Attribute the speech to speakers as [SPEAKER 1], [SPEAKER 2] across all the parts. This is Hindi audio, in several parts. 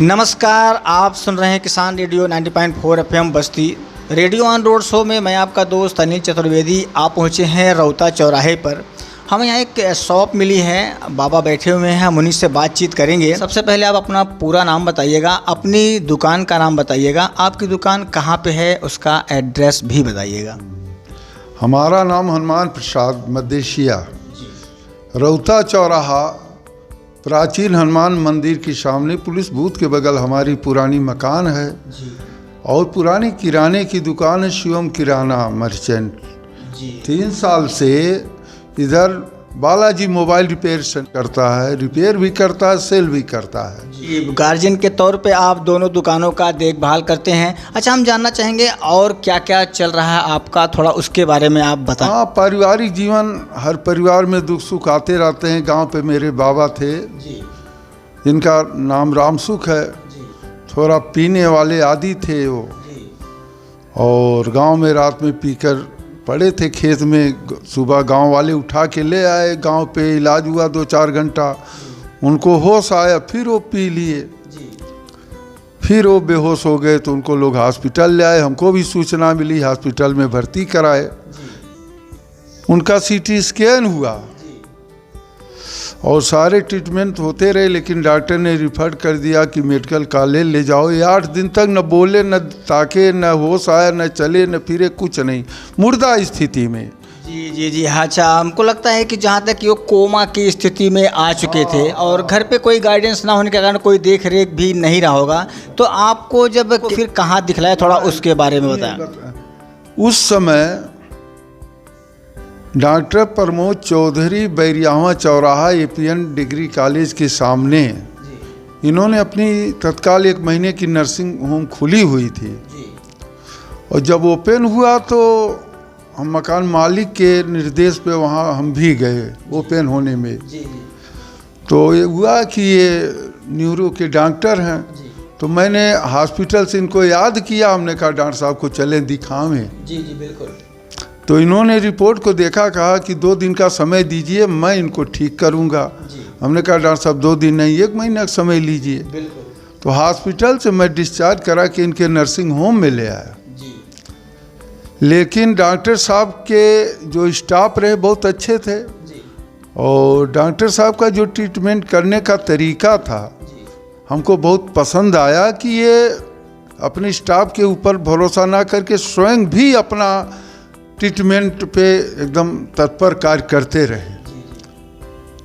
[SPEAKER 1] नमस्कार, आप सुन रहे हैं किसान radio 90.4 FM Basti. Radio on road show में मैं आपका दोस्त अनिल चतुर्वेदी। आप पहुंचे हैं रौता चौराहे पर। हमें यहाँ एक शॉप मिली है, बाबा बैठे हुए हैं, हम उन्हीं से बातचीत करेंगे। सबसे पहले आप अपना पूरा नाम बताइएगा, अपनी दुकान का नाम बताइएगा, आपकी दुकान कहाँ पे है उसका एड्रेस भी बताइएगा।
[SPEAKER 2] हमारा नाम हनुमान प्रसाद मदेशिया, रौता चौराहा, प्राचीन हनुमान मंदिर के सामने पुलिस बूथ के बगल हमारी पुरानी मकान है और पुरानी किराने की दुकान है, शिवम किराना मर्चेंट। 3 साल से इधर बालाजी मोबाइल रिपेयर करता है, रिपेयर भी करता है, सेल भी करता है।
[SPEAKER 1] गार्जियन के तौर पे आप दोनों दुकानों का देखभाल करते हैं। अच्छा, हम जानना चाहेंगे और क्या क्या चल रहा है आपका, थोड़ा उसके बारे में आप बताएं।
[SPEAKER 2] हाँ, पारिवारिक जीवन, हर परिवार में दुख सुख आते रहते हैं। गांव पे मेरे बाबा थे जिनका नाम रामसुख है, थोड़ा पीने वाले आदि थे वो, और गांव में रात में पीकर पड़े थे खेत में। सुबह गांव वाले उठा के ले आए, गांव पे इलाज हुआ 2-4 घंटा, उनको होश आया, फिर वो पी लिए, फिर वो बेहोश हो गए तो उनको लोग हॉस्पिटल ले आए। हमको भी सूचना मिली, हॉस्पिटल में भर्ती कराए। उनका सीटी स्कैन हुआ और सारे ट्रीटमेंट होते रहे, लेकिन डॉक्टर ने रिफर कर दिया कि मेडिकल कॉलेज ले जाओ। ये 8 दिन तक न बोले, न ताके, न होश आया, न चले, न फिरे, कुछ नहीं, मुर्दा स्थिति में।
[SPEAKER 1] जी। अच्छा, हमको लगता है कि जहाँ तक वो कोमा की स्थिति में आ चुके थे और घर पे कोई गाइडेंस ना होने के कारण कोई देख रेख भी नहीं रहा होगा, तो आपको जब फिर कहाँ दिखलाया, थोड़ा उसके बारे में बताएं।
[SPEAKER 2] उस समय डॉक्टर प्रमोद चौधरी, बैरियावा चौराहा, एपीएन डिग्री कॉलेज के सामने, इन्होंने अपनी तत्काल 1 महीने की नर्सिंग होम खुली हुई थी। और जब ओपन हुआ तो हम मकान मालिक के निर्देश पे वहाँ हम भी गए ओपन होने में। तो ये हुआ कि ये न्यूरो के डॉक्टर हैं, तो मैंने हॉस्पिटल से इनको याद किया। हमने कहा डॉक्टर साहब को चलें दिखावें।
[SPEAKER 1] जी बिल्कुल।
[SPEAKER 2] तो इन्होंने रिपोर्ट को देखा, कहा कि 2 दिन का समय दीजिए, मैं इनको ठीक करूंगा। हमने कहा डॉक्टर साहब 2 दिन नहीं, 1 महीना का समय लीजिए। तो हॉस्पिटल से मैं डिस्चार्ज करा के इनके नर्सिंग होम में ले आया। लेकिन डॉक्टर साहब के जो स्टाफ रहे बहुत अच्छे थे, और डॉक्टर साहब का जो ट्रीटमेंट करने का तरीका था हमको बहुत पसंद आया कि ये अपने स्टाफ के ऊपर भरोसा ना करके स्वयं भी अपना ट्रीटमेंट पे एकदम तत्पर कार्य करते रहे।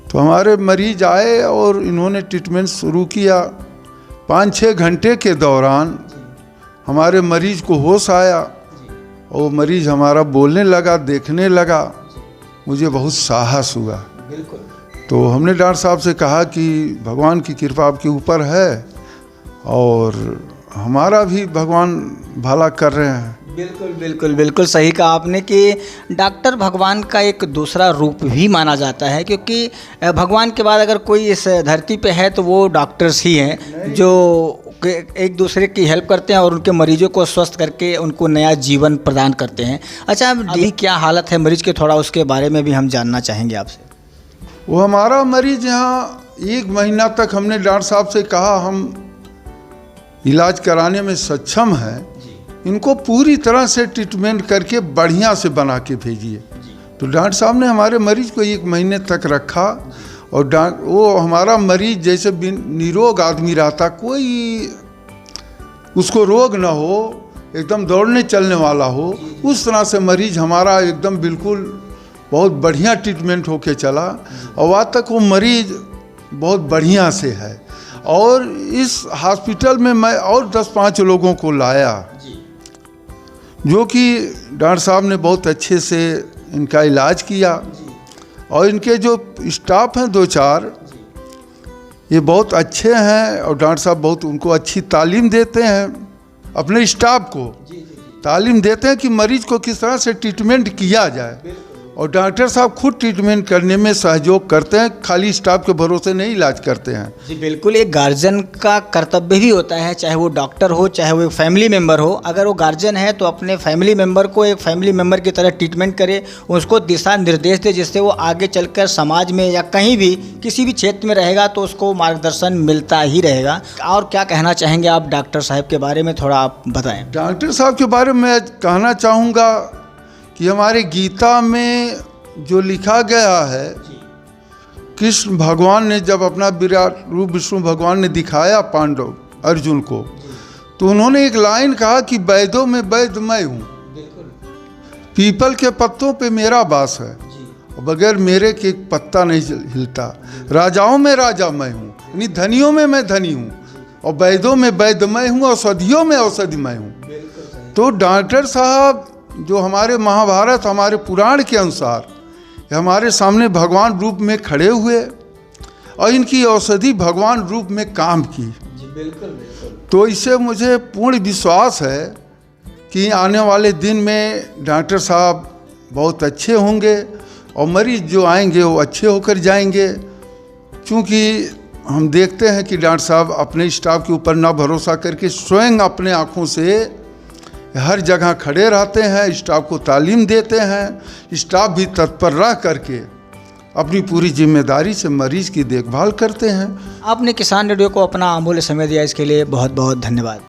[SPEAKER 2] तो हमारे मरीज आए और इन्होंने ट्रीटमेंट शुरू किया। 5-6 घंटे के दौरान हमारे मरीज को होश आया और मरीज हमारा बोलने लगा, देखने लगा। मुझे बहुत साहस हुआ। तो हमने डॉक्टर साहब से कहा कि भगवान की कृपा आपके ऊपर है और हमारा भी भगवान भला कर रहे हैं।
[SPEAKER 1] बिल्कुल सही कहा आपने कि डॉक्टर भगवान का एक दूसरा रूप भी माना जाता है, क्योंकि भगवान के बाद अगर कोई इस धरती पे है तो वो डॉक्टर्स ही हैं जो एक दूसरे की हेल्प करते हैं और उनके मरीजों को स्वस्थ करके उनको नया जीवन प्रदान करते हैं। अच्छा, अभी क्या हालत है मरीज के, थोड़ा उसके बारे में भी हम जानना चाहेंगे आपसे।
[SPEAKER 2] वो हमारा मरीज यहाँ 1 महीना तक हमने डॉक्टर साहब से कहा हम इलाज कराने में सक्षम हैं, इनको पूरी तरह से ट्रीटमेंट करके बढ़िया से बना के भेजिए। तो डॉक्टर साहब ने हमारे मरीज को 1 महीने तक रखा और वो हमारा मरीज जैसे निरोग आदमी रहता, कोई उसको रोग ना हो, एकदम दौड़ने चलने वाला हो, उस तरह से मरीज हमारा एकदम बिल्कुल बहुत बढ़िया ट्रीटमेंट होके चला। और आज तक वो मरीज बहुत बढ़िया से है। और इस हॉस्पिटल में मैं और 10-5 लोगों को लाया, जो कि डॉक्टर साहब ने बहुत अच्छे से इनका इलाज किया। और इनके जो स्टाफ हैं 2-4, ये बहुत अच्छे हैं और डॉक्टर साहब बहुत उनको अच्छी तालीम देते हैं, अपने स्टाफ को तालीम देते हैं कि मरीज को किस तरह से ट्रीटमेंट किया जाए। और डॉक्टर साहब खुद ट्रीटमेंट करने में सहयोग करते हैं, खाली स्टाफ के भरोसे नहीं इलाज करते हैं।
[SPEAKER 1] जी बिल्कुल, एक गार्जियन का कर्तव्य भी होता है, चाहे वो डॉक्टर हो चाहे वो एक फैमिली मेम्बर हो। अगर वो गार्जियन है तो अपने फैमिली मेम्बर को एक फैमिली मेम्बर की तरह ट्रीटमेंट करे, उसको दिशा निर्देश दे, जिससे वो आगे चलकर समाज में या कहीं भी किसी भी क्षेत्र में रहेगा तो उसको मार्गदर्शन मिलता ही रहेगा। और क्या कहना चाहेंगे आप डॉक्टर साहब के बारे में, थोड़ा आप बताएं।
[SPEAKER 2] डॉक्टर साहब के बारे में मैं कहना चाहूँगा कि हमारे गीता में जो लिखा गया है, कृष्ण भगवान ने जब अपना विराट रूप विष्णु भगवान ने दिखाया पांडव अर्जुन को, तो उन्होंने एक लाइन कहा कि वैदों में वैद मैं हूँ, पीपल के पत्तों पे मेरा वास है, बगैर मेरे के एक पत्ता नहीं हिलता। राजाओं में राजा मैं हूँ, यानी धनियों में मैं धनी हूँ, और वैदों में वैद मैं हूँ, औषधियों में औषधि मैं हूँ। तो डॉक्टर साहब जो हमारे महाभारत, हमारे पुराण के अनुसार हमारे सामने भगवान रूप में खड़े हुए और इनकी औषधि भगवान रूप में काम की।
[SPEAKER 1] जी बिल्कुल बिल्कुल।
[SPEAKER 2] तो इससे मुझे पूर्ण विश्वास है कि आने वाले दिन में डॉक्टर साहब बहुत अच्छे होंगे और मरीज जो आएंगे वो अच्छे होकर जाएंगे, क्योंकि हम देखते हैं कि डॉक्टर साहब अपने स्टाफ के ऊपर ना भरोसा करके स्वयं अपने आँखों से हर जगह खड़े रहते हैं, स्टाफ को तालीम देते हैं, स्टाफ भी तत्पर रह करके अपनी पूरी जिम्मेदारी से मरीज की देखभाल करते हैं।
[SPEAKER 1] आपने किसान रेडियो को अपना अमूल्य समय दिया, इसके लिए बहुत बहुत धन्यवाद।